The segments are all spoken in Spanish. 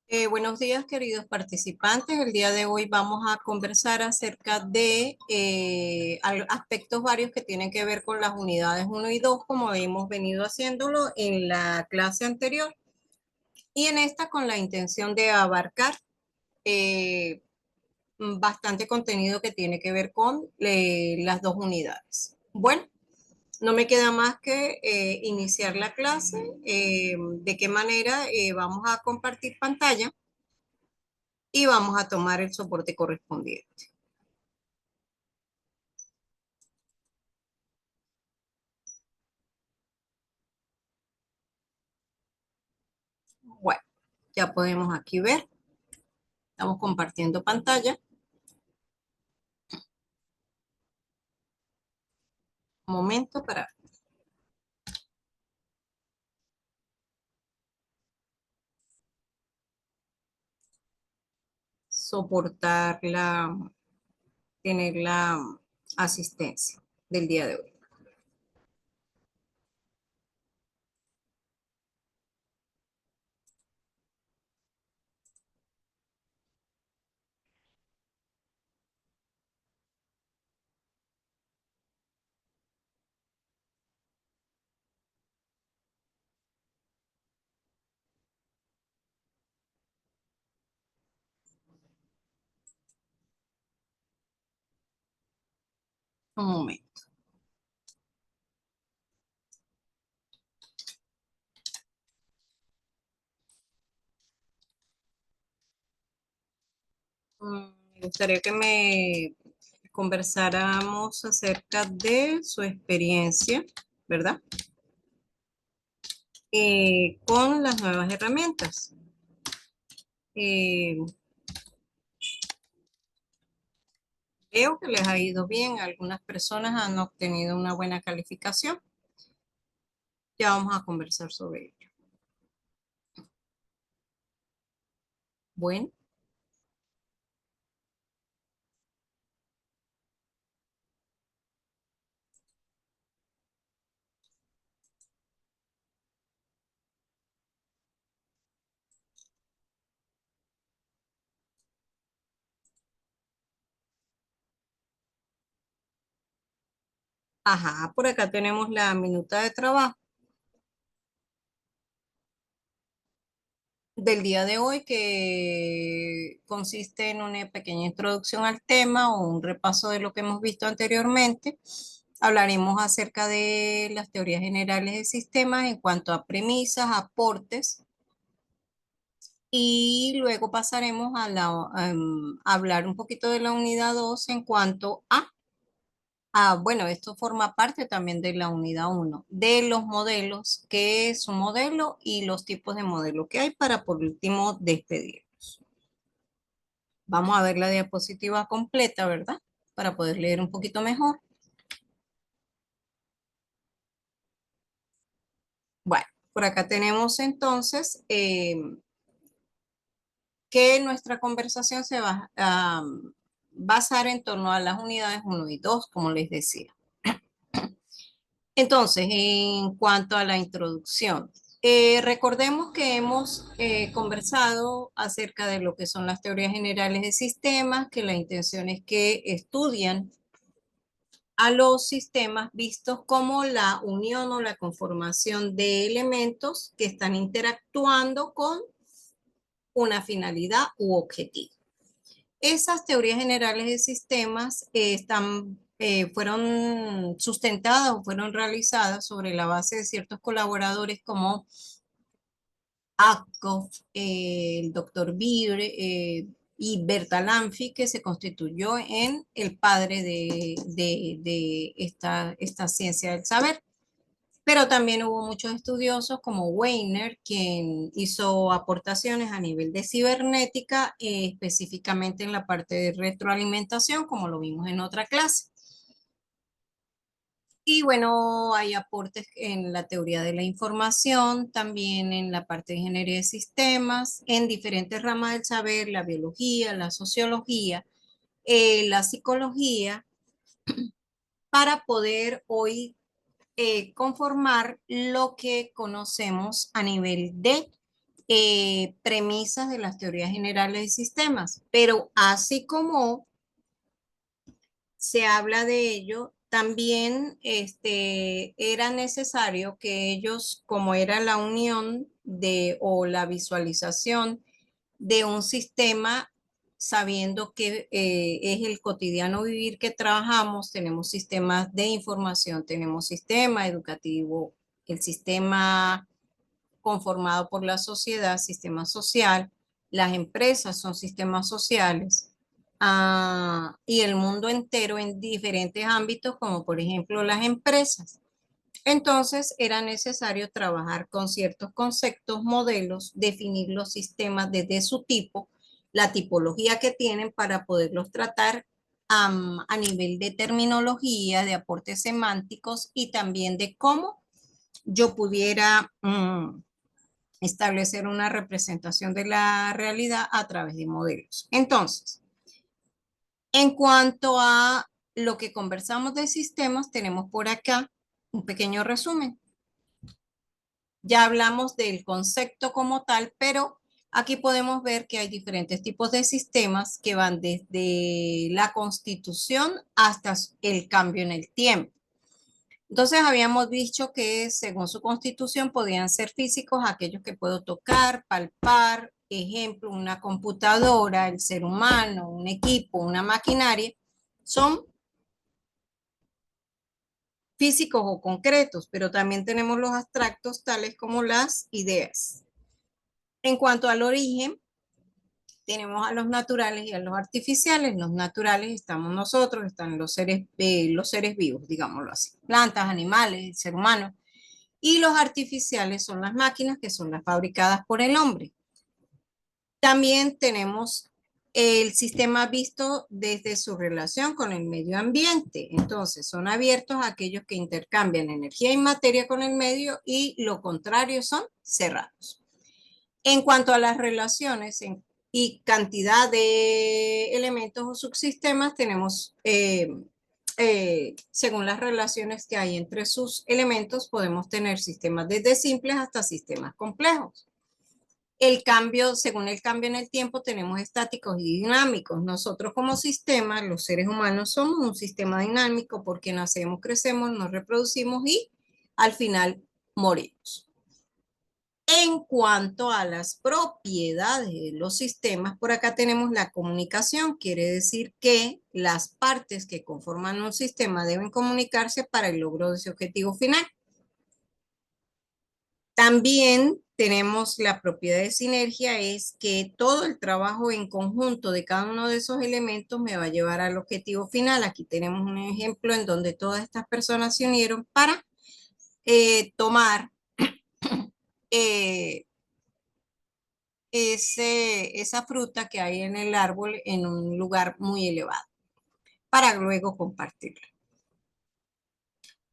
Buenos días, queridos participantes. El día de hoy vamos a conversar acerca de aspectos varios que tienen que ver con las unidades uno y 2, como hemos venido haciéndolo en la clase anterior, y en esta con la intención de abarcar eh, bastante contenido que tiene que ver con las dos unidades. Bueno, no me queda más que iniciar la clase. ¿De qué manera vamos a compartir pantalla? Y vamos a tomar el soporte correspondiente. Bueno, ya podemos aquí ver, estamos compartiendo pantalla. Un momento para soportar tener la asistencia del día de hoy. Un momento. Me gustaría que me conversáramos acerca de su experiencia, ¿verdad? Con las nuevas herramientas. Eh, Veo que les ha ido bien, algunas personas han obtenido una buena calificación. Ya vamos a conversar sobre ello. Bueno, ajá, por acá tenemos la minuta de trabajo del día de hoy, que consiste en una pequeña introducción al tema o un repaso de lo que hemos visto anteriormente. Hablaremos acerca de las teorías generales de sistemas en cuanto a premisas, aportes, y luego pasaremos a hablar un poquito de la unidad 2 en cuanto bueno, esto forma parte también de la unidad uno, de los modelos, qué es un modelo y los tipos de modelo que hay, para por último despedir. Vamos a ver la diapositiva completa, ¿verdad? Para poder leer un poquito mejor. Bueno, por acá tenemos entonces que nuestra conversación se va a basar en torno a las unidades uno y 2, como les decía. Entonces, en cuanto a la introducción, recordemos que hemos conversado acerca de lo que son las teorías generales de sistemas, que la intención es que estudian a los sistemas vistos como la unión o la conformación de elementos que están interactuando con una finalidad u objetivo. Esas teorías generales de sistemas fueron sustentadas o fueron realizadas sobre la base de ciertos colaboradores como Ackhoff, el doctor Bibre y Bertalanffy, que se constituyó en el padre de esta ciencia del saber. Pero también hubo muchos estudiosos como Weiner, quien hizo aportaciones a nivel de cibernética, específicamente en la parte de retroalimentación, como lo vimos en otra clase. Y bueno, hay aportes en la teoría de la información, también en la parte de ingeniería de sistemas, en diferentes ramas del saber, la biología, la sociología, la psicología, para poder hoy conformar lo que conocemos a nivel de premisas de las teorías generales de sistemas, pero así como se habla de ello, también era necesario que ellos, como era la unión de o la visualización de un sistema, sabiendo que es el cotidiano vivir que trabajamos, tenemos sistemas de información, tenemos sistema educativo, el sistema conformado por la sociedad, sistema social, las empresas son sistemas sociales, y el mundo entero en diferentes ámbitos, como por ejemplo las empresas. Entonces era necesario trabajar con ciertos conceptos, modelos, definir los sistemas desde su tipo, la tipología que tienen para poderlos tratar a nivel de terminología, de aportes semánticos y también de cómo yo pudiera establecer una representación de la realidad a través de modelos. Entonces, en cuanto a lo que conversamos de sistemas, tenemos por acá un pequeño resumen. Ya hablamos del concepto como tal, pero aquí podemos ver que hay diferentes tipos de sistemas que van desde la constitución hasta el cambio en el tiempo. Entonces habíamos dicho que según su constitución podían ser físicos aquellos que puedo tocar, palpar, ejemplo, una computadora, el ser humano, un equipo, una maquinaria, son físicos o concretos, pero también tenemos los abstractos tales como las ideas. En cuanto al origen, tenemos a los naturales y a los artificiales. Los naturales estamos nosotros, están los seres vivos, digámoslo así, plantas, animales, el ser humano. Y los artificiales son las máquinas que son las fabricadas por el hombre. También tenemos el sistema visto desde su relación con el medio ambiente. Entonces, son abiertos a aquellos que intercambian energía y materia con el medio y lo contrario son cerrados. En cuanto a las relaciones y cantidad de elementos o subsistemas, tenemos, según las relaciones que hay entre sus elementos, podemos tener sistemas desde simples hasta sistemas complejos. El cambio, según el cambio en el tiempo, tenemos estáticos y dinámicos. Nosotros como sistema, los seres humanos somos un sistema dinámico porque nacemos, crecemos, nos reproducimos y al final morimos. En cuanto a las propiedades de los sistemas, por acá tenemos la comunicación. Quiere decir que las partes que conforman un sistema deben comunicarse para el logro de su objetivo final. También tenemos la propiedad de sinergia, es que todo el trabajo en conjunto de cada uno de esos elementos me va a llevar al objetivo final. Aquí tenemos un ejemplo en donde todas estas personas se unieron para tomar eh, esa fruta que hay en el árbol en un lugar muy elevado para luego compartirla.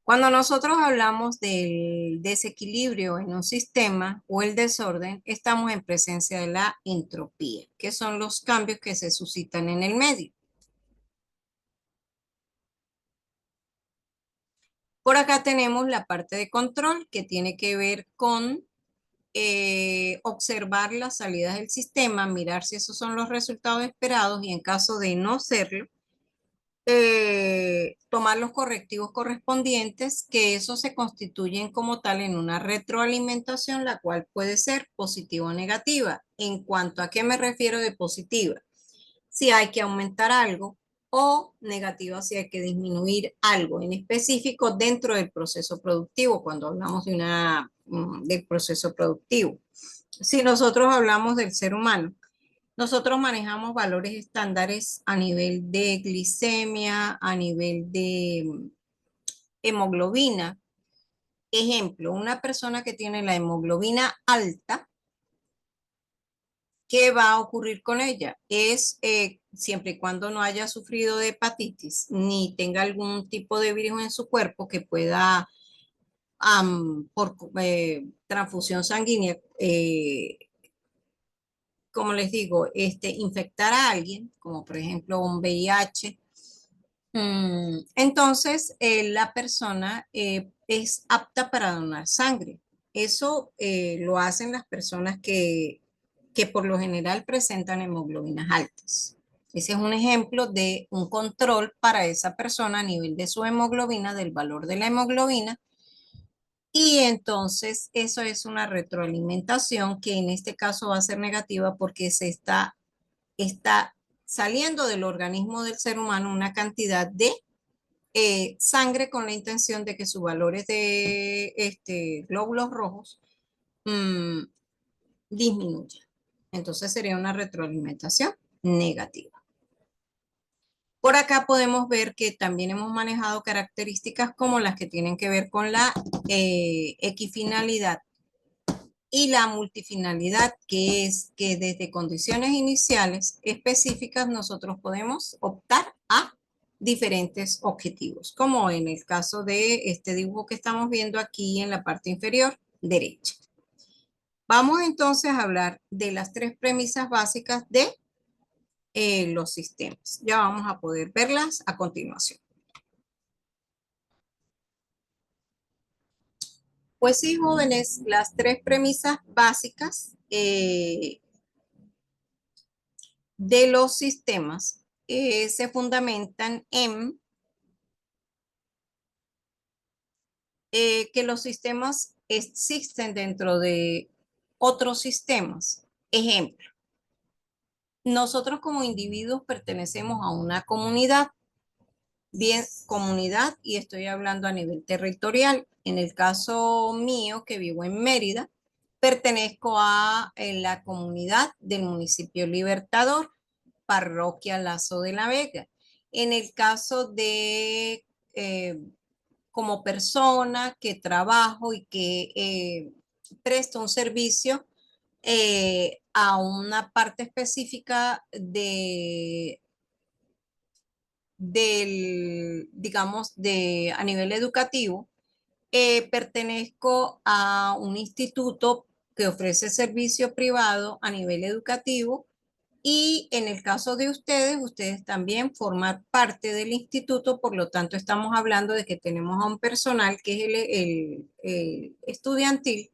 Cuando nosotros hablamos del desequilibrio en un sistema o el desorden, estamos en presencia de la entropía, que son los cambios que se suscitan en el medio. Por acá tenemos la parte de control que tiene que ver con observar las salidas del sistema, mirar si esos son los resultados esperados y en caso de no serlo, tomar los correctivos correspondientes, que eso se constituyen como tal en una retroalimentación, la cual puede ser positiva o negativa. ¿En cuanto a qué me refiero de positiva? Si hay que aumentar algo, o negativa si hay que disminuir algo en específico dentro del proceso productivo, cuando hablamos del proceso productivo. Si nosotros hablamos del ser humano, nosotros manejamos valores estándares a nivel de glicemia, a nivel de hemoglobina. Ejemplo, una persona que tiene la hemoglobina alta, ¿qué va a ocurrir con ella? Es siempre y cuando no haya sufrido de hepatitis ni tenga algún tipo de virus en su cuerpo que pueda, por transfusión sanguínea, como les digo, infectar a alguien, como por ejemplo un VIH. Entonces, la persona es apta para donar sangre. Eso lo hacen las personas que por lo general presentan hemoglobinas altas. Ese es un ejemplo de un control para esa persona a nivel de su hemoglobina, del valor de la hemoglobina. Y entonces eso es una retroalimentación que en este caso va a ser negativa porque está saliendo del organismo del ser humano una cantidad de sangre con la intención de que sus valores de glóbulos rojos mmm, disminuyan. Entonces sería una retroalimentación negativa. Por acá podemos ver que también hemos manejado características como las que tienen que ver con la equifinalidad y la multifinalidad, que es que desde condiciones iniciales específicas nosotros podemos optar a diferentes objetivos, como en el caso de este dibujo que estamos viendo aquí en la parte inferior derecha. Vamos entonces a hablar de las tres premisas básicas de los sistemas. Ya vamos a poder verlas a continuación. Pues sí, jóvenes, las tres premisas básicas de los sistemas se fundamentan en que los sistemas existen dentro de otros sistemas. Ejemplo, nosotros como individuos pertenecemos a una comunidad, bien comunidad, y estoy hablando a nivel territorial. En el caso mío, que vivo en Mérida, pertenezco a la comunidad del municipio Libertador, parroquia Lazo de la Vega. En el caso de como persona que trabajo y que presto un servicio a una parte específica digamos, a nivel educativo, pertenezco a un instituto que ofrece servicio privado a nivel educativo y en el caso de ustedes, ustedes también forman parte del instituto, por lo tanto estamos hablando de que tenemos a un personal que es el estudiantil,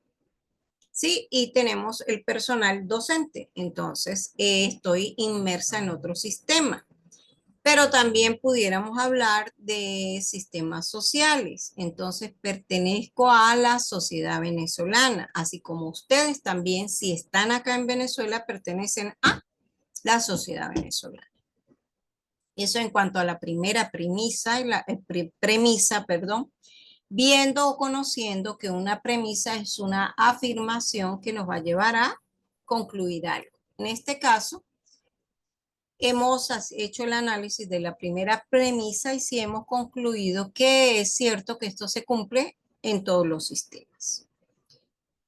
¿sí? Y tenemos el personal docente, entonces estoy inmersa en otro sistema. Pero también pudiéramos hablar de sistemas sociales. Entonces, pertenezco a la sociedad venezolana, así como ustedes también, si están acá en Venezuela, pertenecen a la sociedad venezolana. Eso en cuanto a la primera premisa, premisa, perdón, viendo o conociendo que una premisa es una afirmación que nos va a llevar a concluir algo. En este caso, hemos hecho el análisis de la primera premisa y sí hemos concluido que es cierto que esto se cumple en todos los sistemas.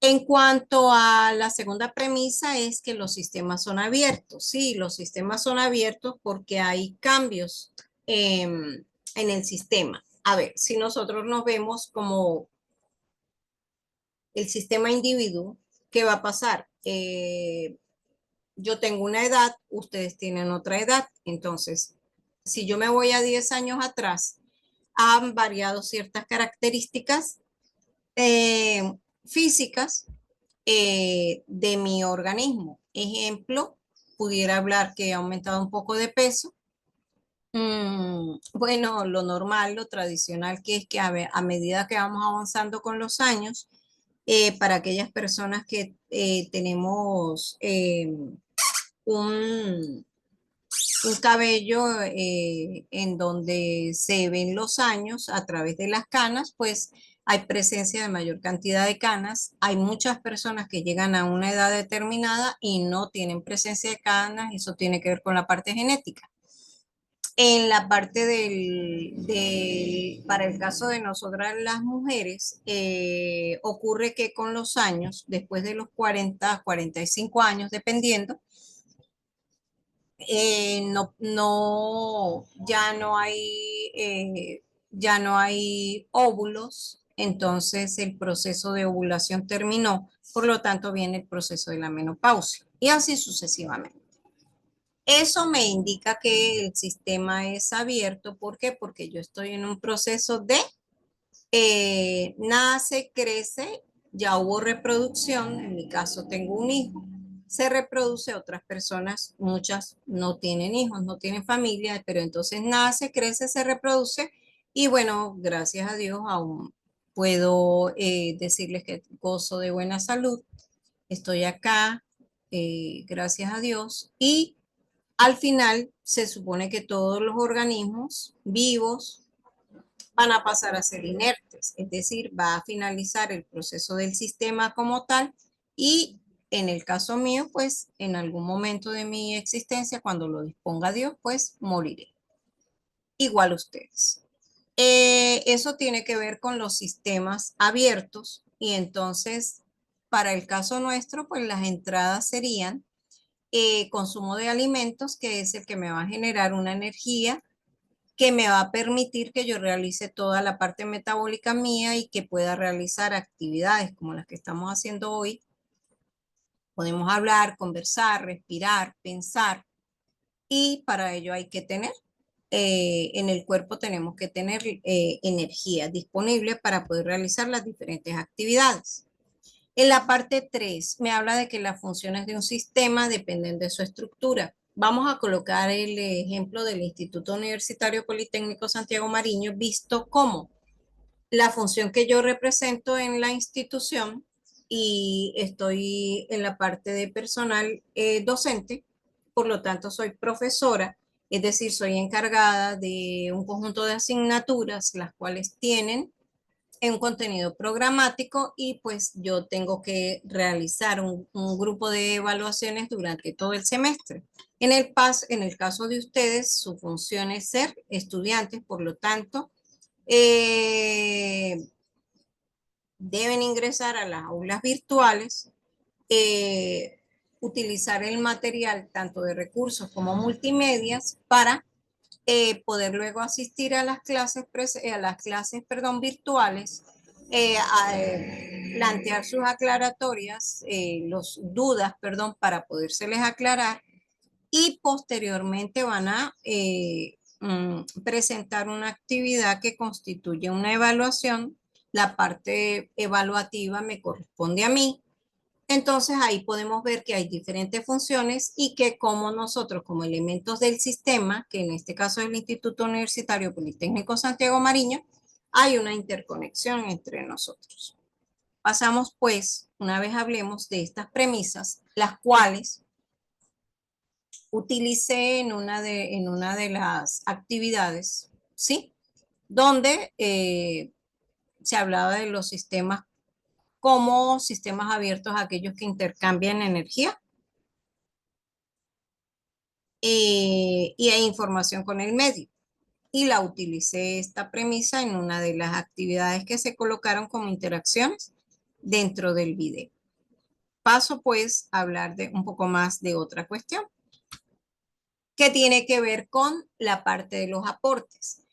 En cuanto a la segunda premisa es que los sistemas son abiertos. Sí, los sistemas son abiertos porque hay cambios en el sistema. A ver, si nosotros nos vemos como el sistema individuo, ¿qué va a pasar? Yo tengo una edad, ustedes tienen otra edad. Entonces, si yo me voy a 10 años atrás, han variado ciertas características eh, físicas de mi organismo. Ejemplo, pudiera hablar que he aumentado un poco de peso. Bueno, lo normal, lo tradicional, que es que a medida que vamos avanzando con los años, para aquellas personas que tenemos un, un cabello en donde se ven los años a través de las canas, pues hay presencia de mayor cantidad de canas. Hay muchas personas que llegan a una edad determinada y no tienen presencia de canas. Eso tiene que ver con la parte genética. En la parte para el caso de nosotras las mujeres, ocurre que con los años, después de los 40, 45 años, dependiendo, ya no hay óvulos, entonces el proceso de ovulación terminó, por lo tanto viene el proceso de la menopausia y así sucesivamente. Eso me indica que el sistema es abierto. ¿Por qué? Porque yo estoy en un proceso de nace, crece ya hubo reproducción, en mi caso tengo un hijo, se reproduce, otras personas, muchas no tienen hijos, no tienen familia, pero entonces nace, crece, se reproduce y bueno, gracias a Dios aún puedo decirles que gozo de buena salud, estoy acá, gracias a Dios, y al final se supone que todos los organismos vivos van a pasar a ser inertes, es decir, va a finalizar el proceso del sistema como tal y en el caso mío, pues en algún momento de mi existencia, cuando lo disponga Dios, pues moriré. Igual ustedes. Eso tiene que ver con los sistemas abiertos y entonces, para el caso nuestro, pues las entradas serían consumo de alimentos, que es el que me va a generar una energía que me va a permitir que yo realice toda la parte metabólica mía y que pueda realizar actividades como las que estamos haciendo hoy. Podemos hablar, conversar, respirar, pensar y para ello hay que tener, en el cuerpo tenemos que tener energía disponible para poder realizar las diferentes actividades. En la parte 3 me habla de que las funciones de un sistema dependen de su estructura. Vamos a colocar el ejemplo del Instituto Universitario Politécnico Santiago Mariño, visto como la función que yo represento en la institución y estoy en la parte de personal docente, por lo tanto soy profesora, es decir, soy encargada de un conjunto de asignaturas, las cuales tienen un contenido programático y pues yo tengo que realizar un grupo de evaluaciones durante todo el semestre. En el caso de ustedes, su función es ser estudiantes, por lo tanto, eh, deben ingresar a las aulas virtuales, eh, utilizar el material tanto de recursos como multimedias para poder luego asistir a las clases perdón, virtuales, plantear sus aclaratorias, los dudas, perdón, para podérseles aclarar y posteriormente van a presentar una actividad que constituye una evaluación. La parte evaluativa me corresponde a mí, entonces ahí podemos ver que hay diferentes funciones y que como nosotros, como elementos del sistema, que en este caso es el Instituto Universitario Politécnico Santiago Mariño, hay una interconexión entre nosotros. Pasamos pues, una vez hablemos de estas premisas, las cuales utilicé en una de las actividades, ¿sí? Donde se hablaba de los sistemas como sistemas abiertos, aquellos que intercambian energía y hay información con el medio. Y la utilicé esta premisa en una de las actividades que se colocaron como interacciones dentro del video. Paso pues a hablar de un poco más de otra cuestión que tiene que ver con la parte de los aportes.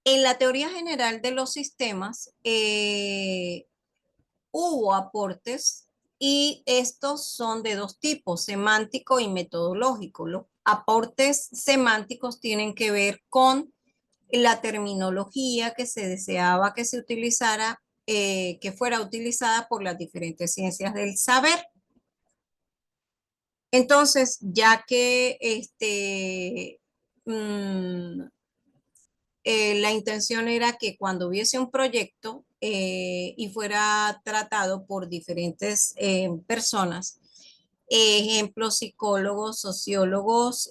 En la teoría general de los sistemas hubo aportes y estos son de dos tipos, semántico y metodológico. Los aportes semánticos tienen que ver con la terminología que se deseaba que se utilizara, que fuera utilizada por las diferentes ciencias del saber. Entonces, ya que la intención era que cuando hubiese un proyecto y fuera tratado por diferentes personas, ejemplos, psicólogos, sociólogos,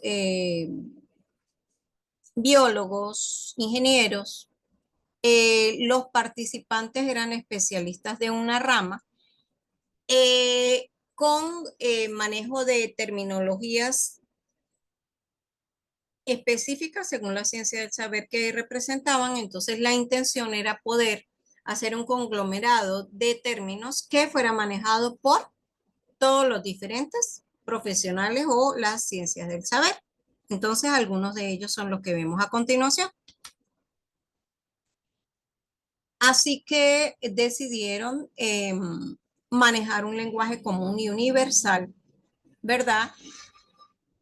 biólogos, ingenieros, los participantes eran especialistas de una rama con manejo de terminologías específicas según la ciencia del saber que representaban. Entonces la intención era poder hacer un conglomerado de términos que fuera manejado por todos los diferentes profesionales o las ciencias del saber. Entonces algunos de ellos son los que vemos a continuación. Así que decidieron manejar un lenguaje común y universal, ¿verdad?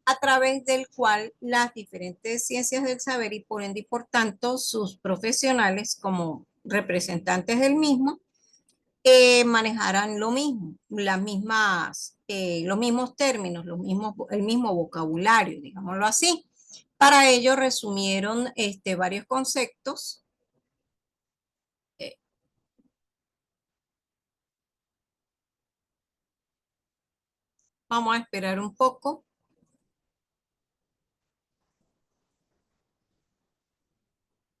A través del cual las diferentes ciencias del saber y por ende y por tanto sus profesionales como representantes del mismo manejaran lo mismo, los mismos términos, el mismo vocabulario, digámoslo así. Para ello resumieron varios conceptos. Eh, Vamos a esperar un poco.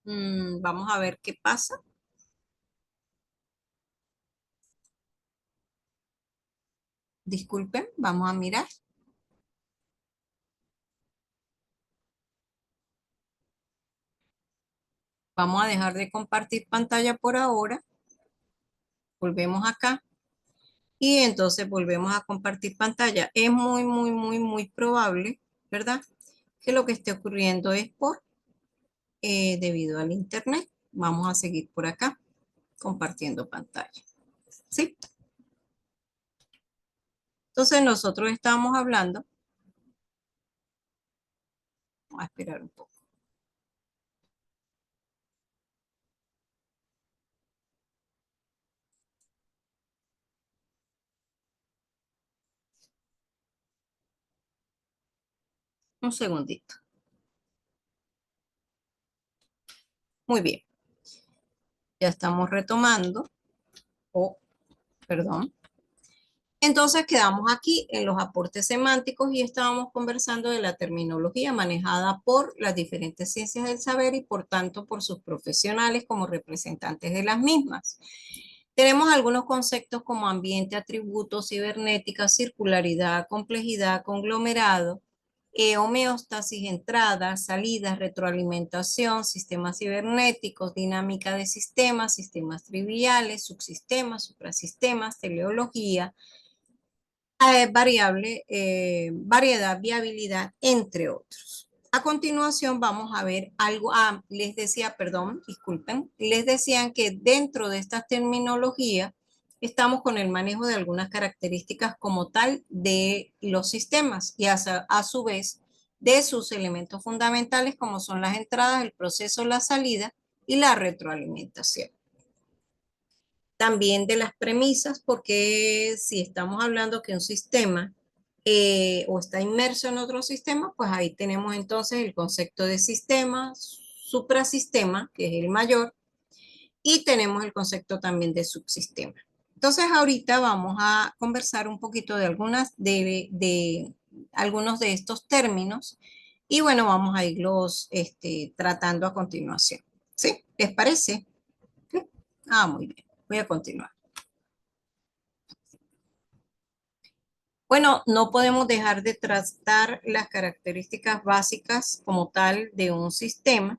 Vamos a ver qué pasa. Disculpen, vamos a mirar. Vamos a dejar de compartir pantalla por ahora. Volvemos acá y entonces volvemos a compartir pantalla. Es muy probable, ¿verdad? Que lo que esté ocurriendo es debido al internet. Vamos a seguir por acá compartiendo pantalla. ¿Sí? Entonces nosotros estamos hablando. Vamos a esperar un poco. Un segundito. Muy bien. Ya estamos retomando. Oh, perdón. Entonces quedamos aquí en los aportes semánticos y estábamos conversando de la terminología manejada por las diferentes ciencias del saber y por tanto por sus profesionales como representantes de las mismas. Tenemos algunos conceptos como ambiente, atributos, cibernética, circularidad, complejidad, conglomerado, homeostasis, entradas, salidas, retroalimentación, sistemas cibernéticos, dinámica de sistemas, sistemas triviales, subsistemas, suprasistemas, teleología, variable, variedad, viabilidad, entre otros. A continuación vamos a ver algo, les decía, perdón, disculpen, les decían que dentro de esta terminología estamos con el manejo de algunas características como tal de los sistemas y a su vez de sus elementos fundamentales como son las entradas, el proceso, la salida y la retroalimentación. También de las premisas, porque si estamos hablando que un sistema o está inmerso en otro sistema, pues ahí tenemos entonces el concepto de sistema, suprasistema, que es el mayor, y tenemos el concepto también de subsistema. Entonces ahorita vamos a conversar un poquito de algunos de estos términos y bueno, vamos a irlos tratando a continuación. ¿Sí? ¿Les parece? ¿Sí? Muy bien. Voy a continuar. Bueno, no podemos dejar de tratar las características básicas como tal de un sistema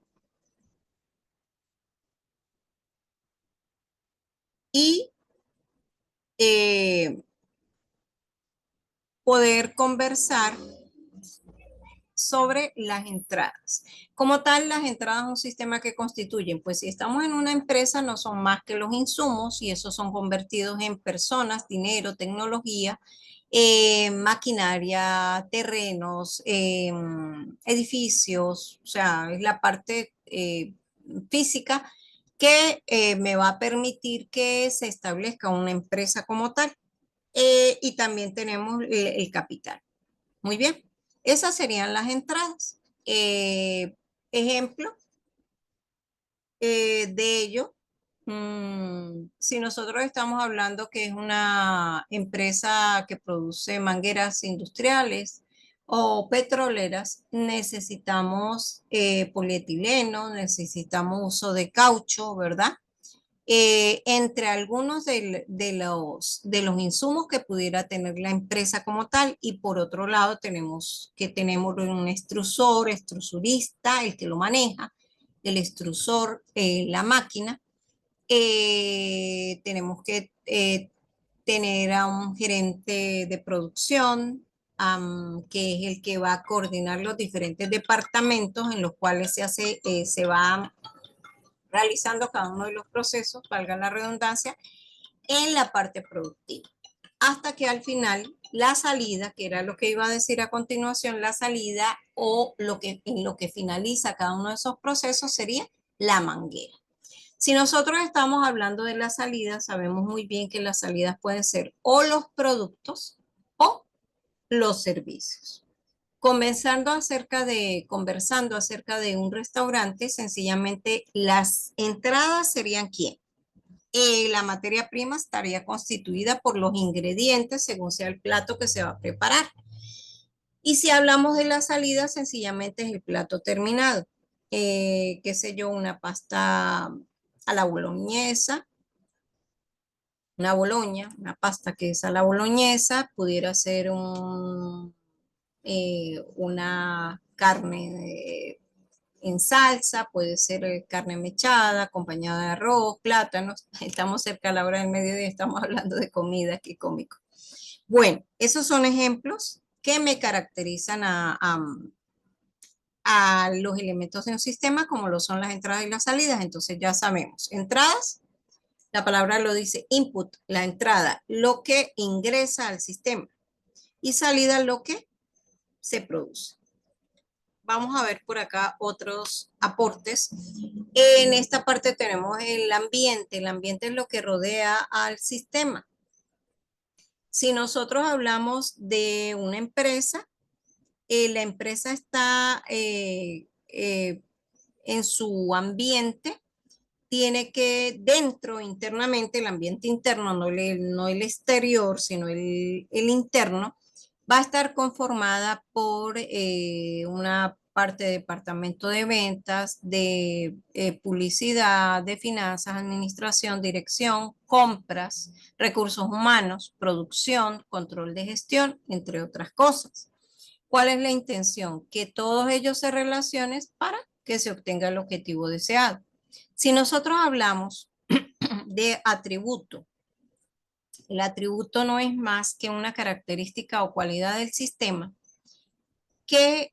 y eh, poder conversar sobre las entradas. Como tal, las entradas de un sistema que constituyen, pues si estamos en una empresa no son más que los insumos y esos son convertidos en personas, dinero, tecnología, maquinaria, terrenos, edificios, o sea, es la parte física que me va a permitir que se establezca una empresa como tal. Y también tenemos el capital. Muy bien, esas serían las entradas. Ejemplo de ello, si nosotros estamos hablando que es una empresa que produce mangueras industriales o petroleras, necesitamos polietileno, necesitamos uso de caucho, ¿verdad? Entre algunos de los insumos que pudiera tener la empresa como tal y por otro lado tenemos un extrusor, extrusurista, el que lo maneja, el extrusor, la máquina. Tenemos que tener a un gerente de producción, que es el que va a coordinar los diferentes departamentos en los cuales se va realizando cada uno de los procesos, valga la redundancia, en la parte productiva. Hasta que al final la salida, que era lo que iba a decir a continuación, la salida o en lo que finaliza cada uno de esos procesos sería la manguera. Si nosotros estamos hablando de las salidas, sabemos muy bien que las salidas pueden ser o los productos o los servicios. Conversando acerca de un restaurante, sencillamente las entradas serían ¿quién? La materia prima estaría constituida por los ingredientes según sea el plato que se va a preparar. Y si hablamos de la salida, sencillamente es el plato terminado. Qué sé yo, una pasta a la boloñesa, una boloña, una pasta que es a la boloñesa, pudiera ser una carne en salsa, puede ser carne mechada, acompañada de arroz, plátanos. Estamos cerca a la hora del mediodía, estamos hablando de comida, qué cómico. Bueno, esos son ejemplos que me caracterizan a los elementos de un sistema, como lo son las entradas y las salidas. Entonces ya sabemos, entradas, la palabra lo dice input, la entrada, lo que ingresa al sistema, y salida, lo que se produce. Vamos a ver por acá otros aportes. En esta parte tenemos el ambiente. El ambiente es lo que rodea al sistema. Si nosotros hablamos de una empresa, la empresa está en su ambiente, tiene que dentro, internamente, el ambiente interno, no el exterior, sino el interno, va a estar conformada por una parte de departamento de ventas, de publicidad, de finanzas, administración, dirección, compras, recursos humanos, producción, control de gestión, entre otras cosas. ¿Cuál es la intención? Que todos ellos se relacionen para que se obtenga el objetivo deseado. Si nosotros hablamos de atributo, el atributo no es más que una característica o cualidad del sistema que,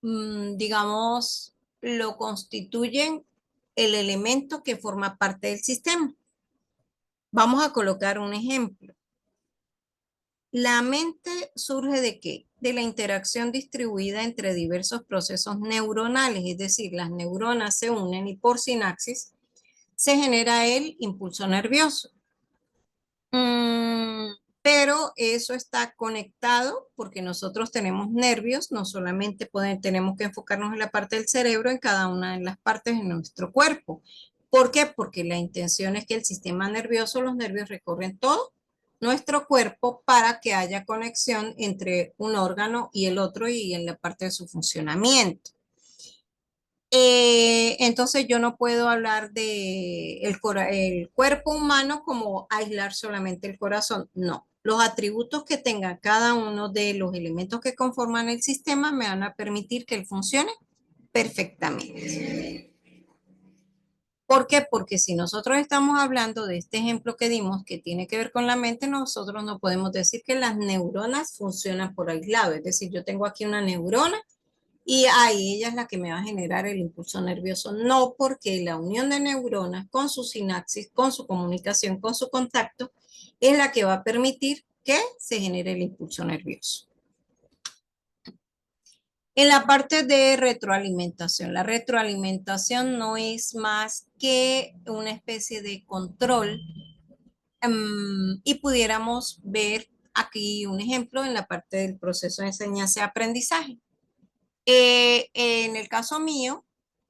digamos, lo constituyen el elemento que forma parte del sistema. Vamos a colocar un ejemplo. La mente surge ¿de qué? De la interacción distribuida entre diversos procesos neuronales, es decir, las neuronas se unen y por sinapsis se genera el impulso nervioso. Mm, pero eso está conectado porque nosotros tenemos nervios, no solamente tenemos que enfocarnos en la parte del cerebro, en cada una de las partes de nuestro cuerpo. ¿Por qué? Porque la intención es que el sistema nervioso, los nervios recorren todo nuestro cuerpo para que haya conexión entre un órgano y el otro y en la parte de su funcionamiento. Entonces yo no puedo hablar de el cuerpo humano como aislar solamente el corazón. No, los atributos que tenga cada uno de los elementos que conforman el sistema me van a permitir que él funcione perfectamente. ¿Por qué? Porque si nosotros estamos hablando de este ejemplo que dimos que tiene que ver con la mente, nosotros no podemos decir que las neuronas funcionan por aislado. Es decir, yo tengo aquí una neurona y ahí ella es la que me va a generar el impulso nervioso. No, porque la unión de neuronas con su sinapsis, con su comunicación, con su contacto, es la que va a permitir que se genere el impulso nervioso. En la parte de retroalimentación, la retroalimentación no es más que una especie de control y pudiéramos ver aquí un ejemplo en la parte del proceso de enseñanza-aprendizaje. En el caso mío,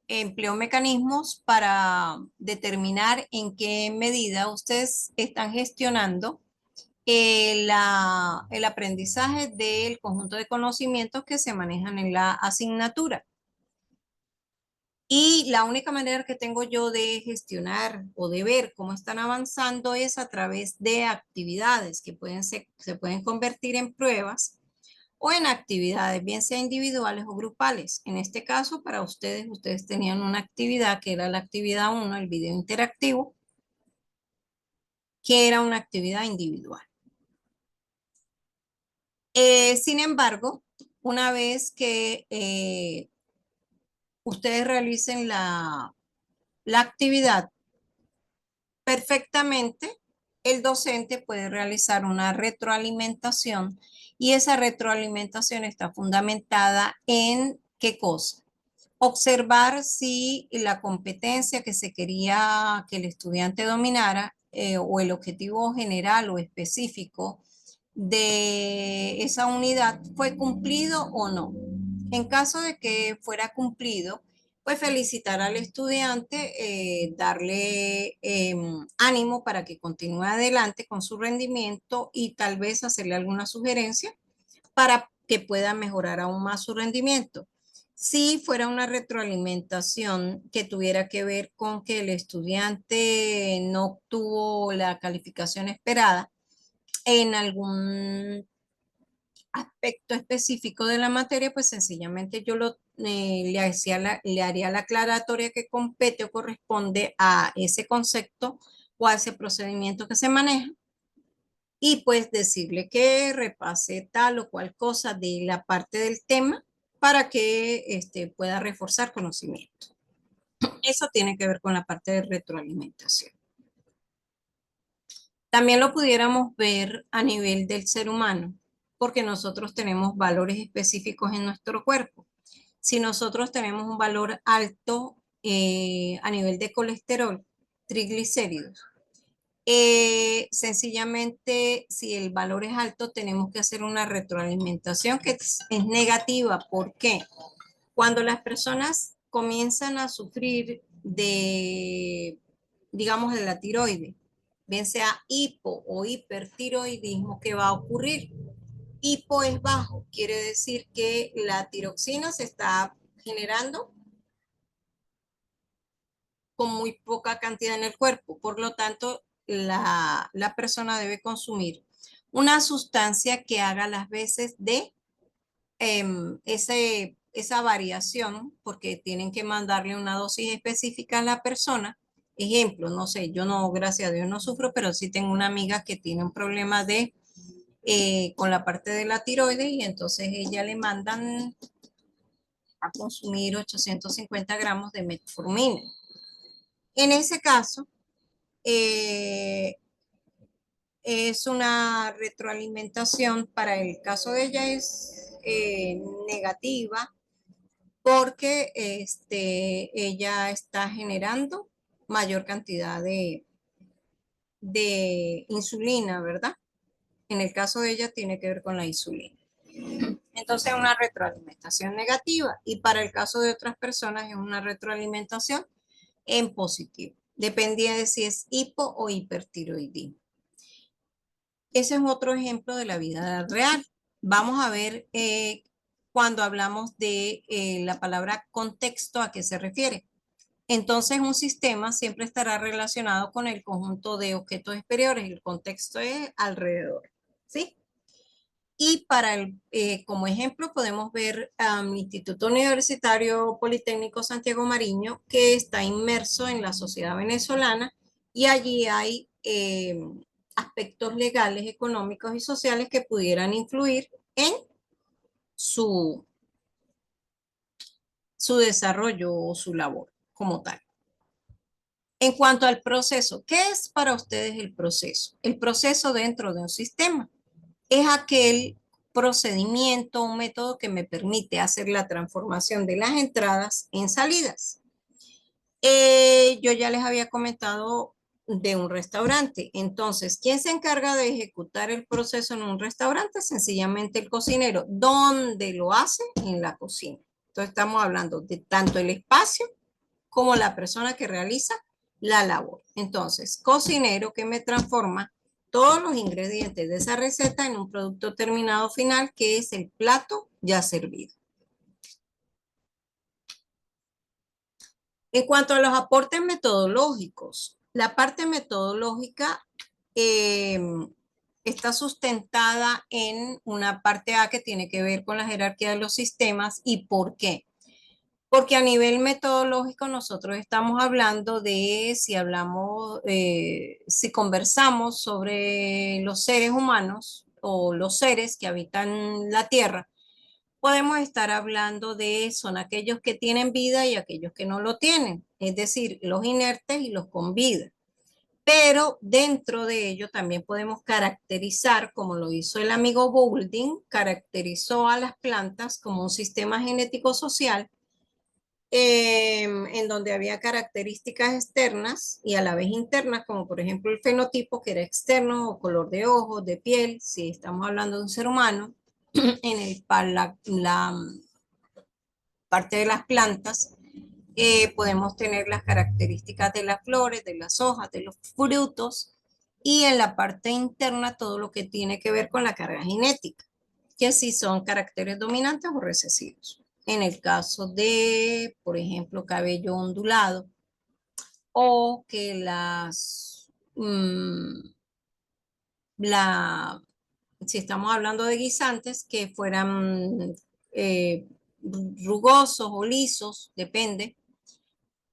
empleo mecanismos para determinar en qué medida ustedes están gestionando el aprendizaje del conjunto de conocimientos que se manejan en la asignatura. Y la única manera que tengo yo de gestionar o de ver cómo están avanzando es a través de actividades que se pueden convertir en pruebas o en actividades, bien sea individuales o grupales. En este caso, para ustedes, ustedes tenían una actividad que era la actividad 1, el video interactivo, que era una actividad individual. Sin embargo, una vez que ustedes realicen la actividad perfectamente, el docente puede realizar una retroalimentación y esa retroalimentación está fundamentada en ¿qué cosa? Observar si la competencia que se quería que el estudiante dominara o el objetivo general o específico de esa unidad fue cumplido o no. En caso de que fuera cumplido, pues felicitar al estudiante, darle ánimo para que continúe adelante con su rendimiento y tal vez hacerle alguna sugerencia para que pueda mejorar aún más su rendimiento. Si fuera una retroalimentación que tuviera que ver con que el estudiante no obtuvo la calificación esperada en algún aspecto específico de la materia, pues sencillamente le haría la aclaratoria que compete o corresponde a ese concepto o a ese procedimiento que se maneja y pues decirle que repase tal o cual cosa de la parte del tema para que pueda reforzar conocimiento. Eso tiene que ver con la parte de retroalimentación. También lo pudiéramos ver a nivel del ser humano, porque nosotros tenemos valores específicos en nuestro cuerpo. Si nosotros tenemos un valor alto a nivel de colesterol, triglicéridos, sencillamente, si el valor es alto, tenemos que hacer una retroalimentación que es negativa. ¿Por qué? Cuando las personas comienzan a sufrir de, digamos, de la tiroide, bien sea hipo o hipertiroidismo, ¿qué va a ocurrir? Hipo es bajo, quiere decir que la tiroxina se está generando con muy poca cantidad en el cuerpo. Por lo tanto, la persona debe consumir una sustancia que haga las veces de esa variación, porque tienen que mandarle una dosis específica a la persona. Ejemplo, no sé, yo no, gracias a Dios no sufro, pero sí tengo una amiga que tiene un problema con la parte de la tiroides y entonces ella le mandan a consumir 850 gramos de metformina. En ese caso, eh, es una retroalimentación. Para el caso de ella es negativa porque ella está generando mayor cantidad de insulina, ¿verdad? En el caso de ella tiene que ver con la insulina. Entonces es una retroalimentación negativa y para el caso de otras personas es una retroalimentación en positivo. Dependía de si es hipo o hipertiroidismo. Ese es otro ejemplo de la vida real. Vamos a ver cuando hablamos de la palabra contexto, ¿a qué se refiere? Entonces, un sistema siempre estará relacionado con el conjunto de objetos exteriores. El contexto es alrededor, ¿sí? Y como ejemplo podemos ver al Instituto Universitario Politécnico Santiago Mariño, que está inmerso en la sociedad venezolana y allí hay aspectos legales, económicos y sociales que pudieran influir en su, su desarrollo o su labor como tal. En cuanto al proceso, ¿qué es para ustedes el proceso? El proceso dentro de un sistema es aquel procedimiento, un método que me permite hacer la transformación de las entradas en salidas. Yo ya les había comentado de un restaurante. Entonces, ¿quién se encarga de ejecutar el proceso en un restaurante? Sencillamente el cocinero. ¿Dónde lo hace? En la cocina. Entonces, estamos hablando de tanto el espacio como la persona que realiza la labor. Entonces, cocinero que me transforma todos los ingredientes de esa receta en un producto terminado final que es el plato ya servido. En cuanto a los aportes metodológicos, la parte metodológica eh, está sustentada en una parte A que tiene que ver con la jerarquía de los sistemas. ¿Y por qué? Porque a nivel metodológico nosotros estamos hablando de si conversamos sobre los seres humanos o los seres que habitan la Tierra, podemos estar hablando de son aquellos que tienen vida y aquellos que no lo tienen, es decir, los inertes y los con vida. Pero dentro de ello también podemos caracterizar, como lo hizo el amigo Boulding, caracterizó a las plantas como un sistema genético social en donde había características externas y a la vez internas, como por ejemplo el fenotipo que era externo o color de ojos, de piel, si estamos hablando de un ser humano, en la parte de las plantas, podemos tener las características de las flores, de las hojas, de los frutos, y en la parte interna todo lo que tiene que ver con la carga genética, que si son caracteres dominantes o recesivos. En el caso de, por ejemplo, cabello ondulado, o que la, si estamos hablando de guisantes, que fueran eh, rugosos o lisos, depende.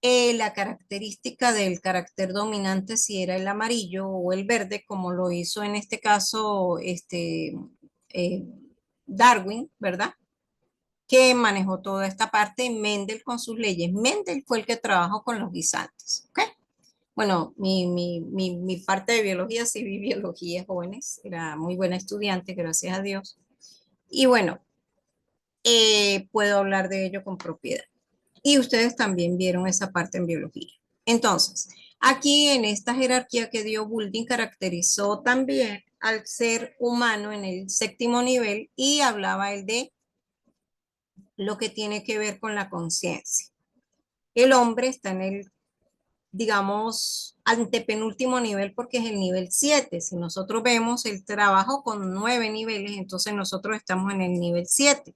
La característica del carácter dominante, si era el amarillo o el verde, como lo hizo en este caso eh, Darwin, ¿verdad? Que manejó toda esta parte, Mendel con sus leyes. Mendel fue el que trabajó con los guisantes, ¿ok? Bueno, mi parte de biología, sí vi biología jóvenes, era muy buena estudiante, gracias a Dios. Y bueno, puedo hablar de ello con propiedad. Y ustedes también vieron esa parte en biología. Entonces, aquí en esta jerarquía que dio Boulding caracterizó también al ser humano en el séptimo nivel y hablaba él de lo que tiene que ver con la conciencia. El hombre está en el, digamos, antepenúltimo nivel porque es el nivel 7. Si nosotros vemos el trabajo con 9 niveles, entonces nosotros estamos en el nivel 7.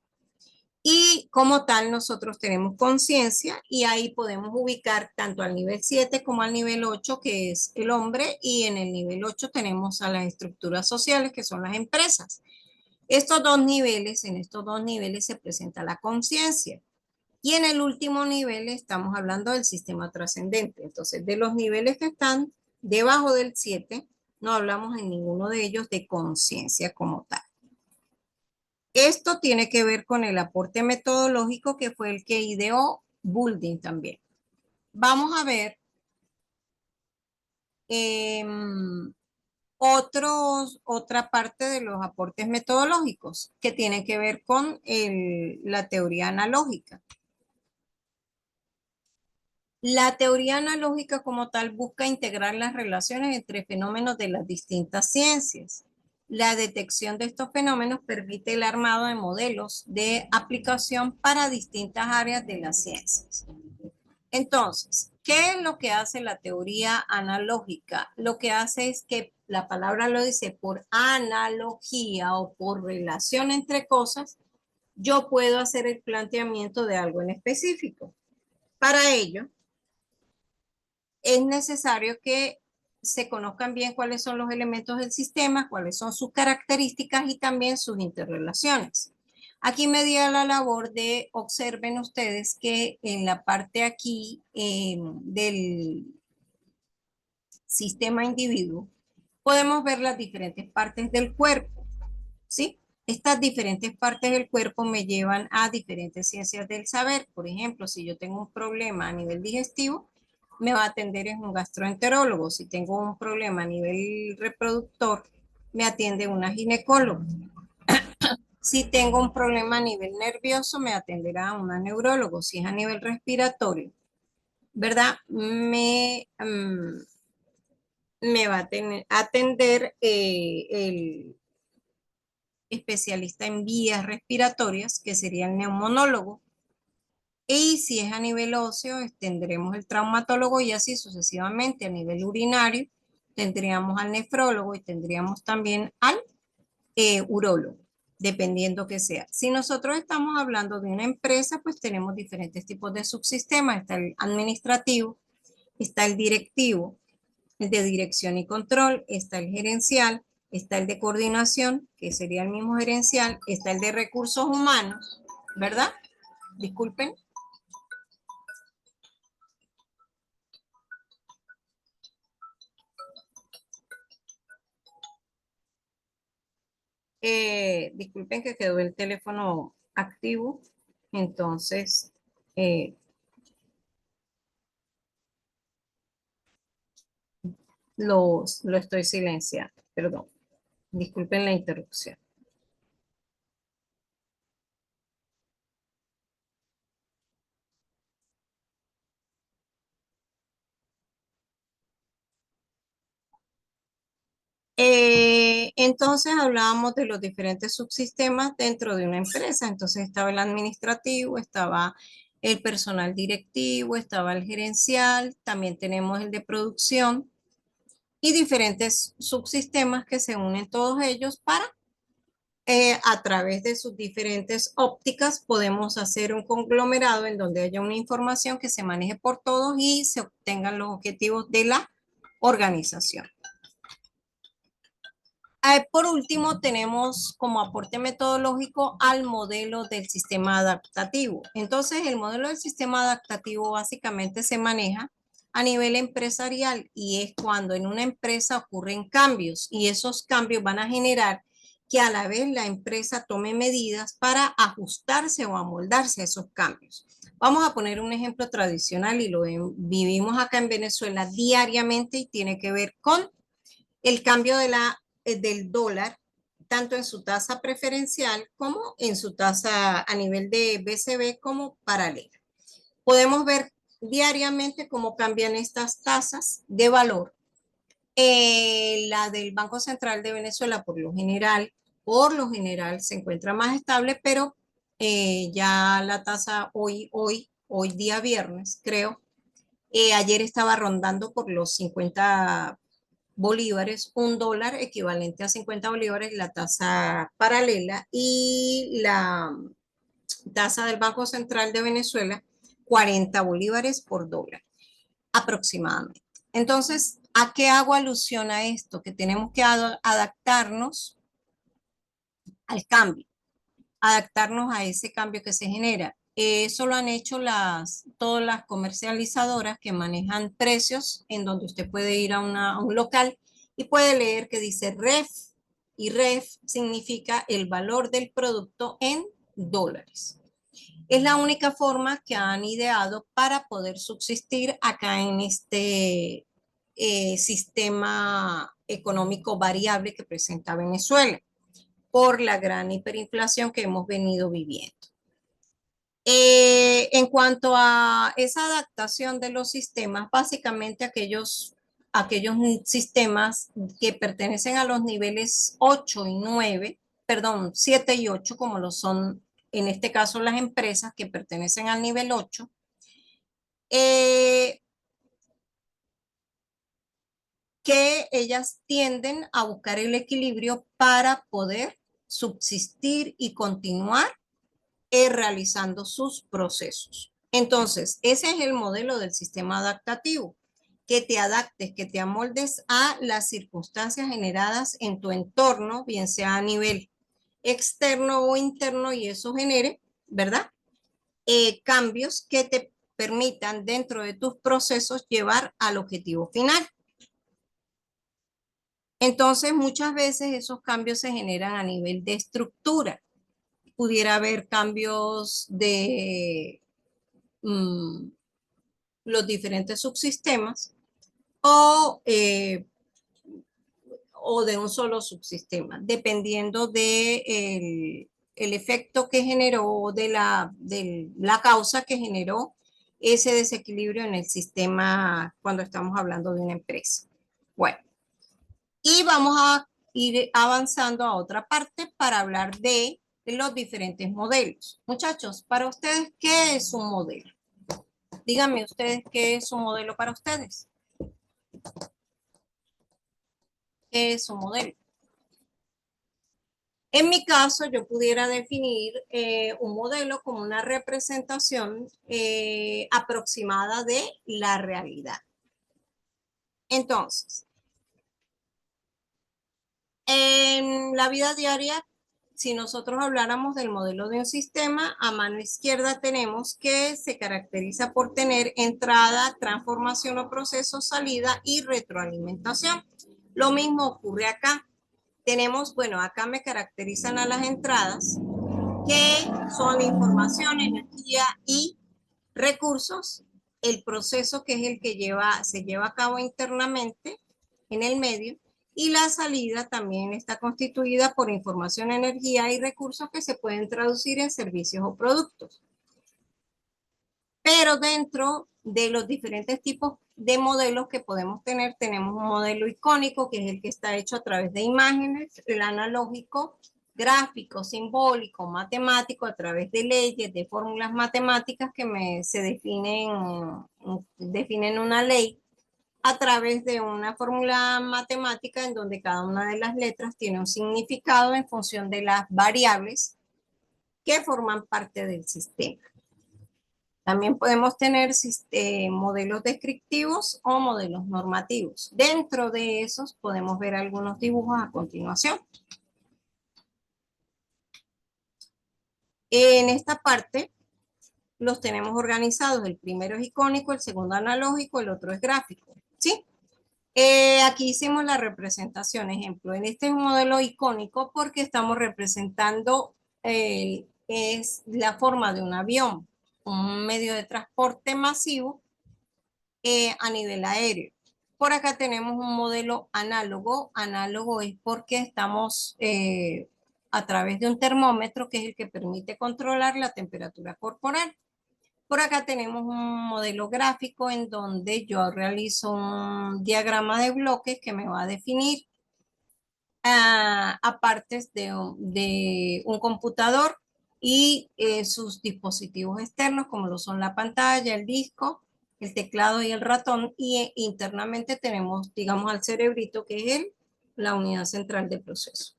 Y como tal, nosotros tenemos conciencia y ahí podemos ubicar tanto al nivel 7 como al nivel 8, que es el hombre, y en el nivel 8 tenemos a las estructuras sociales, que son las empresas. En estos dos niveles se presenta la conciencia. Y en el último nivel estamos hablando del sistema trascendente. Entonces, de los niveles que están debajo del 7, no hablamos en ninguno de ellos de conciencia como tal. Esto tiene que ver con el aporte metodológico que fue el que ideó Boulding también. Vamos a ver eh, otra parte de los aportes metodológicos que tiene que ver con la teoría analógica. La teoría analógica como tal busca integrar las relaciones entre fenómenos de las distintas ciencias. La detección de estos fenómenos permite el armado de modelos de aplicación para distintas áreas de las ciencias. Entonces, ¿qué es lo que hace la teoría analógica? Lo que hace es que la palabra lo dice por analogía o por relación entre cosas, yo puedo hacer el planteamiento de algo en específico. Para ello, es necesario que se conozcan bien cuáles son los elementos del sistema, cuáles son sus características y también sus interrelaciones. Aquí me dio la labor de, observen ustedes que en la parte aquí del sistema individuo, podemos ver las diferentes partes del cuerpo, ¿sí? Estas diferentes partes del cuerpo me llevan a diferentes ciencias del saber. Por ejemplo, si yo tengo un problema a nivel digestivo, me va a atender es un gastroenterólogo. Si tengo un problema a nivel reproductor, me atiende una ginecóloga. Si tengo un problema a nivel nervioso, me atenderá una neurólogo. Si es a nivel respiratorio, ¿verdad? Me va a atender el especialista en vías respiratorias, que sería el neumonólogo. Y si es a nivel óseo, tendremos el traumatólogo y así sucesivamente. A nivel urinario, tendríamos al nefrólogo y tendríamos también al urólogo, dependiendo que sea. Si nosotros estamos hablando de una empresa, pues tenemos diferentes tipos de subsistemas. Está el administrativo, está el directivo, el de dirección y control, está el gerencial, está el de coordinación, que sería el mismo gerencial, está el de recursos humanos, ¿verdad? Disculpen. Disculpen que quedó el teléfono activo, entonces eh, lo estoy silenciando, perdón. Disculpen la interrupción. Entonces hablábamos de los diferentes subsistemas dentro de una empresa. Entonces estaba el administrativo, estaba el personal directivo, estaba el gerencial, también tenemos el de producción y diferentes subsistemas que se unen todos ellos para, a través de sus diferentes ópticas, podemos hacer un conglomerado en donde haya una información que se maneje por todos y se obtengan los objetivos de la organización. Por último, tenemos como aporte metodológico al modelo del sistema adaptativo. Entonces, el modelo del sistema adaptativo básicamente se maneja a nivel empresarial y es cuando en una empresa ocurren cambios y esos cambios van a generar que a la vez la empresa tome medidas para ajustarse o amoldarse a esos cambios. Vamos a poner un ejemplo tradicional y lo vivimos acá en Venezuela diariamente y tiene que ver con el cambio del dólar, tanto en su tasa preferencial como en su tasa a nivel de BCB como paralela. Podemos ver diariamente cómo cambian estas tasas de valor. La del Banco Central de Venezuela, por lo general se encuentra más estable, pero ya la tasa hoy día viernes, creo, ayer estaba rondando por los 50 bolívares, un dólar equivalente a 50 bolívares, la tasa paralela, y la tasa del Banco Central de Venezuela, 40 bolívares por dólar aproximadamente. Entonces, ¿a qué hago alusión a esto? Que tenemos que adaptarnos al cambio, adaptarnos a ese cambio que se genera. Eso lo han hecho todas las comercializadoras que manejan precios, en donde usted puede ir a un local y puede leer que dice REF, y REF significa el valor del producto en dólares. Es la única forma que han ideado para poder subsistir acá en este sistema económico variable que presenta Venezuela por la gran hiperinflación que hemos venido viviendo. En cuanto a esa adaptación de los sistemas, básicamente aquellos sistemas que pertenecen a los niveles 8 y 9, perdón, 7 y 8, como lo son en este caso las empresas que pertenecen al nivel 8, que ellas tienden a buscar el equilibrio para poder subsistir y continuar realizando sus procesos. Entonces, ese es el modelo del sistema adaptativo, que te adaptes, que te amoldes a las circunstancias generadas en tu entorno, bien sea a nivel externo o interno, y eso genere, ¿verdad? Cambios que te permitan dentro de tus procesos llevar al objetivo final. Entonces, muchas veces esos cambios se generan a nivel de estructura. Pudiera haber cambios de los diferentes subsistemas o, o de un solo subsistema, dependiendo de el efecto que generó, de la causa que generó ese desequilibrio en el sistema cuando estamos hablando de una empresa. Bueno, y vamos a ir avanzando a otra parte para hablar de los diferentes modelos. Muchachos, para ustedes, ¿qué es un modelo? Díganme ustedes qué es un modelo para ustedes. ¿Qué es un modelo? En mi caso, yo pudiera definir un modelo como una representación aproximada de la realidad. Entonces, en la vida diaria, si nosotros habláramos del modelo de un sistema, a mano izquierda tenemos que se caracteriza por tener entrada, transformación o proceso, salida y retroalimentación. Lo mismo ocurre acá. Tenemos, bueno, acá me caracterizan a las entradas, que son información, energía y recursos. El proceso, que es el que se lleva a cabo internamente en el medio, y la salida también está constituida por información, energía y recursos que se pueden traducir en servicios o productos. Pero dentro de los diferentes tipos de modelos que podemos tener. Tenemos un modelo icónico, que es el que está hecho a través de imágenes, el analógico, gráfico, simbólico, matemático, a través de leyes, de fórmulas matemáticas se definen una ley a través de una fórmula matemática en donde cada una de las letras tiene un significado en función de las variables que forman parte del sistema. También podemos tener modelos descriptivos o modelos normativos. Dentro de esos podemos ver algunos dibujos a continuación. En esta parte los tenemos organizados. El primero es icónico, el segundo analógico, el otro es gráfico. ¿Sí? Aquí hicimos la representación. Ejemplo, en este es un modelo icónico porque estamos representando es la forma de un avión, un medio de transporte masivo a nivel aéreo. Por acá tenemos un modelo análogo. Análogo es porque estamos a través de un termómetro que es el que permite controlar la temperatura corporal. Por acá tenemos un modelo gráfico en donde yo realizo un diagrama de bloques que me va a definir a partes de un computador y sus dispositivos externos, como lo son la pantalla, el disco, el teclado y el ratón. Y internamente tenemos, digamos, al cerebrito, que es la unidad central de proceso.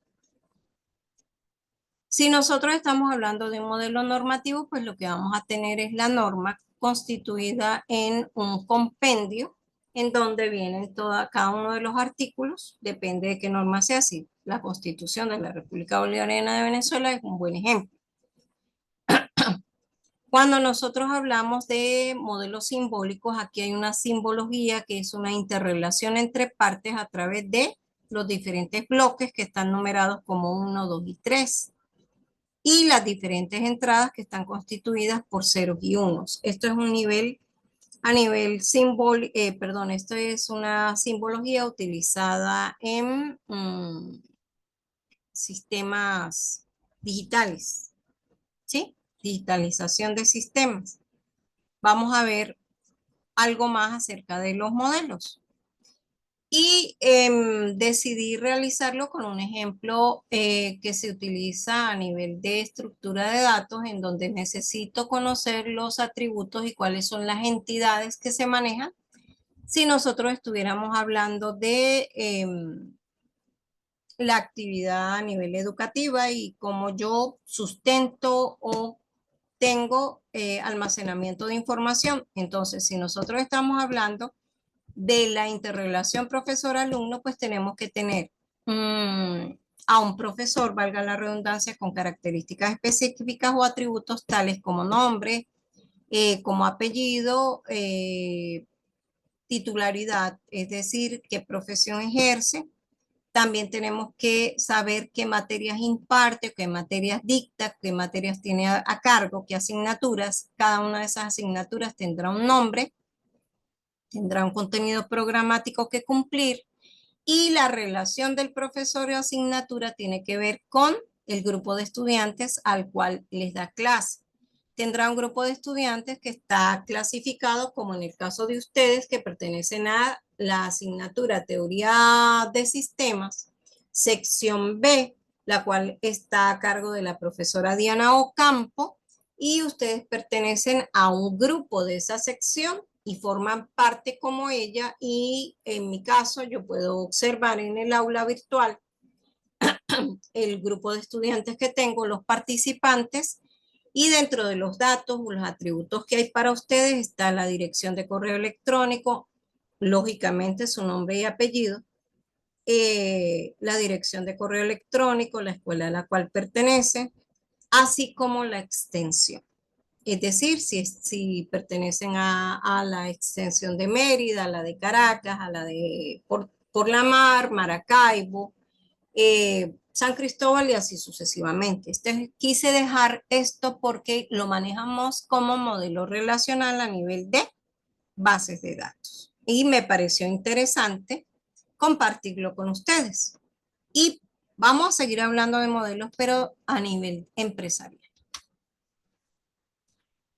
Si nosotros estamos hablando de un modelo normativo, pues lo que vamos a tener es la norma constituida en un compendio en donde vienen cada uno de los artículos, depende de qué norma sea. Si la Constitución de la República Bolivariana de Venezuela es un buen ejemplo. Cuando nosotros hablamos de modelos simbólicos, aquí hay una simbología que es una interrelación entre partes a través de los diferentes bloques que están numerados como 1, 2 y 3. Y las diferentes entradas que están constituidas por ceros y unos. Esto es un nivel a nivel simbólico, perdón, esto es una simbología utilizada en sistemas digitales, ¿sí? Digitalización de sistemas. Vamos a ver algo más acerca de los modelos. Y decidí realizarlo con un ejemplo que se utiliza a nivel de estructura de datos, en donde necesito conocer los atributos y cuáles son las entidades que se manejan. Si nosotros estuviéramos hablando de la actividad a nivel educativa y cómo yo sustento o tengo almacenamiento de información. Entonces, si nosotros estamos hablando de la interrelación profesor-alumno, pues tenemos que tener a un profesor, valga la redundancia, con características específicas o atributos tales como nombre, como apellido, titularidad, es decir, qué profesión ejerce. También tenemos que saber qué materias imparte, qué materias dicta, qué materias tiene a cargo, qué asignaturas. Cada una de esas asignaturas tendrá un nombre, tendrá un contenido programático que cumplir, y la relación del profesor o asignatura tiene que ver con el grupo de estudiantes al cual les da clase. Tendrá un grupo de estudiantes que está clasificado, como en el caso de ustedes, que pertenecen a la asignatura Teoría de Sistemas, sección B, la cual está a cargo de la profesora Diana Ocampo, y ustedes pertenecen a un grupo de esa sección y forman parte como ella. Y en mi caso yo puedo observar en el aula virtual el grupo de estudiantes que tengo, los participantes, y dentro de los datos o los atributos que hay para ustedes está la dirección de correo electrónico, lógicamente su nombre y apellido, la dirección de correo electrónico, la escuela a la cual pertenece, así como la extensión. Es decir, si pertenecen a la extensión de Mérida, a la de Caracas, a la de por la Mar, Maracaibo, San Cristóbal y así sucesivamente. Quise dejar esto porque lo manejamos como modelo relacional a nivel de bases de datos. Y me pareció interesante compartirlo con ustedes. Y vamos a seguir hablando de modelos, pero a nivel empresarial.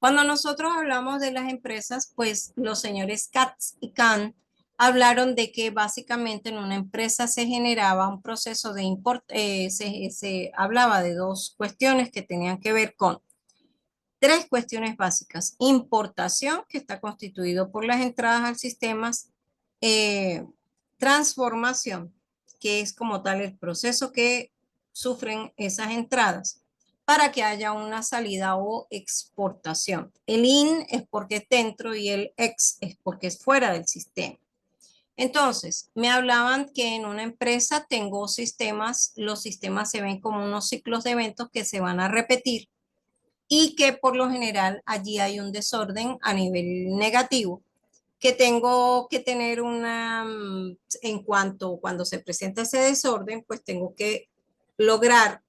Cuando nosotros hablamos de las empresas, pues los señores Katz y Kahn hablaron de que básicamente en una empresa se generaba un proceso de import, se hablaba de dos cuestiones que tenían que ver con tres cuestiones básicas. Importación, que está constituido por las entradas al sistema, eh, transformación, que es como tal el proceso que sufren esas entradas para que haya una salida o exportación. El in es porque es dentro y el ex es porque es fuera del sistema. Entonces, me hablaban que en una empresa tengo sistemas, los sistemas se ven como unos ciclos de eventos que se van a repetir y que por lo general allí hay un desorden a nivel negativo, que tengo que tener una, en cuanto cuando se presenta ese desorden, pues tengo que lograr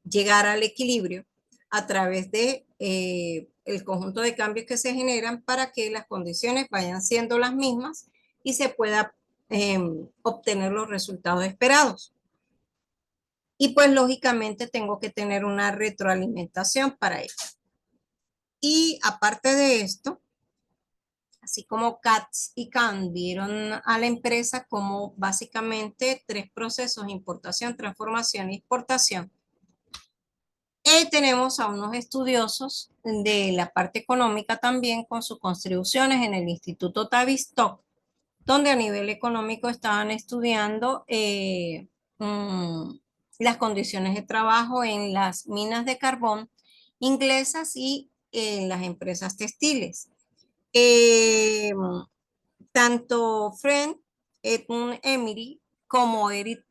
llegar al equilibrio a través de el conjunto de cambios que se generan para que las condiciones vayan siendo las mismas y se pueda obtener los resultados esperados. Y pues lógicamente tengo que tener una retroalimentación para ello. Y aparte de esto, así como Katz y Kahn vieron a la empresa como básicamente tres procesos: importación, transformación y exportación. Tenemos a unos estudiosos de la parte económica también con sus contribuciones en el Instituto Tavistock, donde a nivel económico estaban estudiando las condiciones de trabajo en las minas de carbón inglesas y en las empresas textiles. Eh, Tanto Friend, Edmund Emery como Eric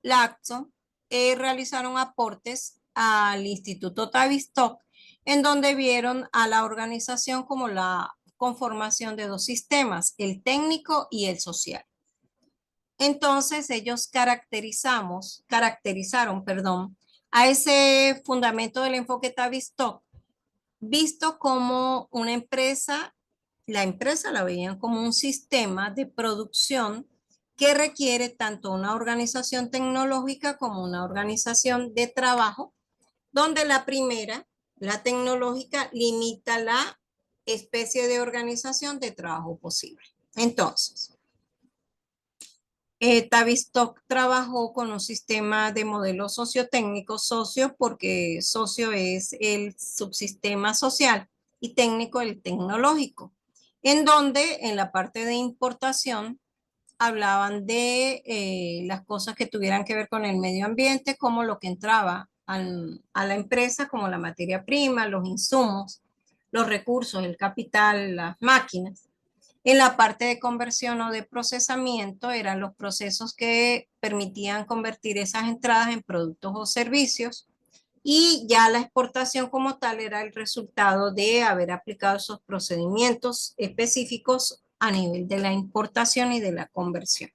Lacton realizaron aportes al Instituto Tavistock, en donde vieron a la organización como la conformación de dos sistemas, el técnico y el social. Entonces ellos caracterizaron, perdón, a ese fundamento del enfoque Tavistock visto como una empresa. La empresa la veían como un sistema de producción que requiere tanto una organización tecnológica como una organización de trabajo, donde la primera, la tecnológica, limita la especie de organización de trabajo posible. Entonces, Tavistock trabajó con un sistema de modelo sociotécnico, socio porque socio es el subsistema social y técnico el tecnológico, en donde en la parte de importación hablaban de las cosas que tuvieran que ver con el medio ambiente, como lo que entraba a la empresa, como la materia prima, los insumos, los recursos, el capital, las máquinas. En la parte de conversión o de procesamiento eran los procesos que permitían convertir esas entradas en productos o servicios, y ya la exportación como tal era el resultado de haber aplicado esos procedimientos específicos a nivel de la importación y de la conversión.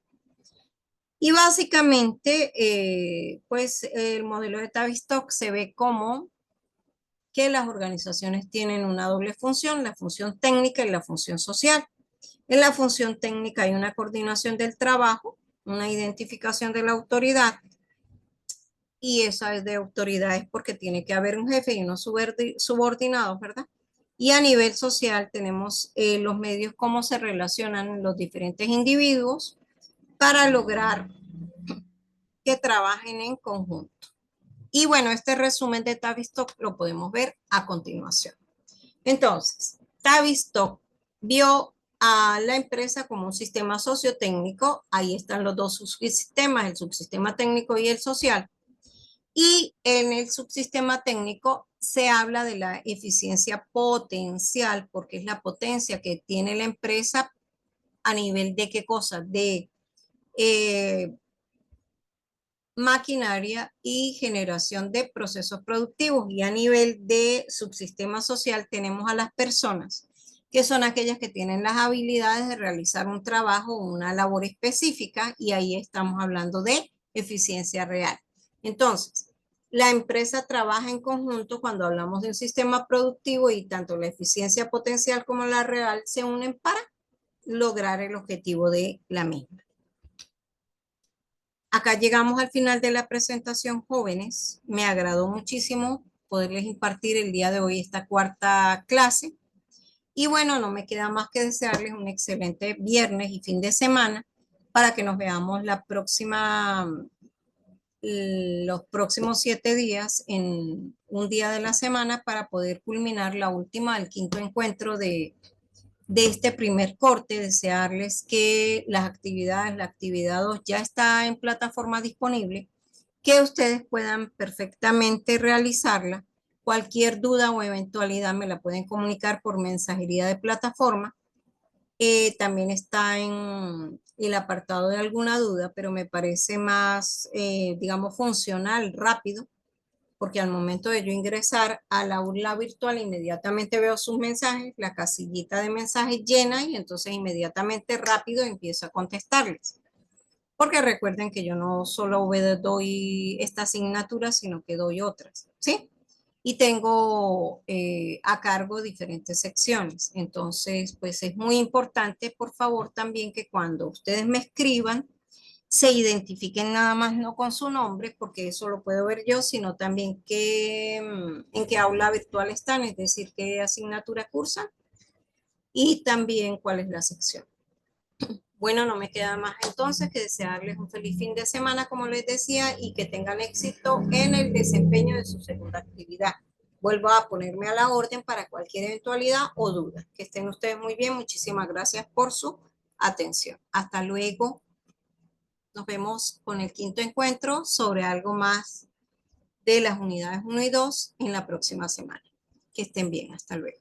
Y básicamente, pues el modelo de Tavistock se ve como que las organizaciones tienen una doble función, la función técnica y la función social. En la función técnica hay una coordinación del trabajo, una identificación de la autoridad, y esa es de autoridades porque tiene que haber un jefe y unos subordinados, ¿verdad? Y a nivel social tenemos los medios, cómo se relacionan los diferentes individuos para lograr que trabajen en conjunto. Y bueno, este resumen de Tavistock lo podemos ver a continuación. Entonces, Tavistock vio a la empresa como un sistema sociotécnico. Ahí están los dos subsistemas, el subsistema técnico y el social. Y en el subsistema técnico se habla de la eficiencia potencial, porque es la potencia que tiene la empresa a nivel de qué cosa, de eh, maquinaria y generación de procesos productivos. Y a nivel de subsistema social tenemos a las personas, que son aquellas que tienen las habilidades de realizar un trabajo o una labor específica, y ahí estamos hablando de eficiencia real. Entonces, la empresa trabaja en conjunto cuando hablamos de un sistema productivo, y tanto la eficiencia potencial como la real se unen para lograr el objetivo de la misma. Acá llegamos al final de la presentación, jóvenes. Me agradó muchísimo poderles impartir el día de hoy esta cuarta clase. Y bueno, no me queda más que desearles un excelente viernes y fin de semana para que nos veamos los próximos 7 días en un día de la semana para poder culminar el quinto encuentro de este primer corte. Desearles que la actividad 2 ya está en plataforma disponible, que ustedes puedan perfectamente realizarla. Cualquier duda o eventualidad me la pueden comunicar por mensajería de plataforma. También está en el apartado de alguna duda, pero me parece más, digamos, funcional, rápido, porque al momento de yo ingresar a la aula virtual, inmediatamente veo sus mensajes, la casillita de mensajes llena y entonces inmediatamente rápido empiezo a contestarles. Porque recuerden que yo no solo doy esta asignatura, sino que doy otras, ¿sí? Y tengo a cargo diferentes secciones. Entonces, pues es muy importante, por favor, también que cuando ustedes me escriban, se identifiquen nada más no con su nombre, porque eso lo puedo ver yo, sino también en qué aula virtual están, es decir, qué asignatura cursan y también cuál es la sección. Bueno, no me queda más entonces que desearles un feliz fin de semana, como les decía, y que tengan éxito en el desempeño de su segunda actividad. Vuelvo a ponerme a la orden para cualquier eventualidad o duda. Que estén ustedes muy bien. Muchísimas gracias por su atención. Hasta luego. Nos vemos con el quinto encuentro sobre algo más de las unidades 1 y 2 en la próxima semana. Que estén bien. Hasta luego.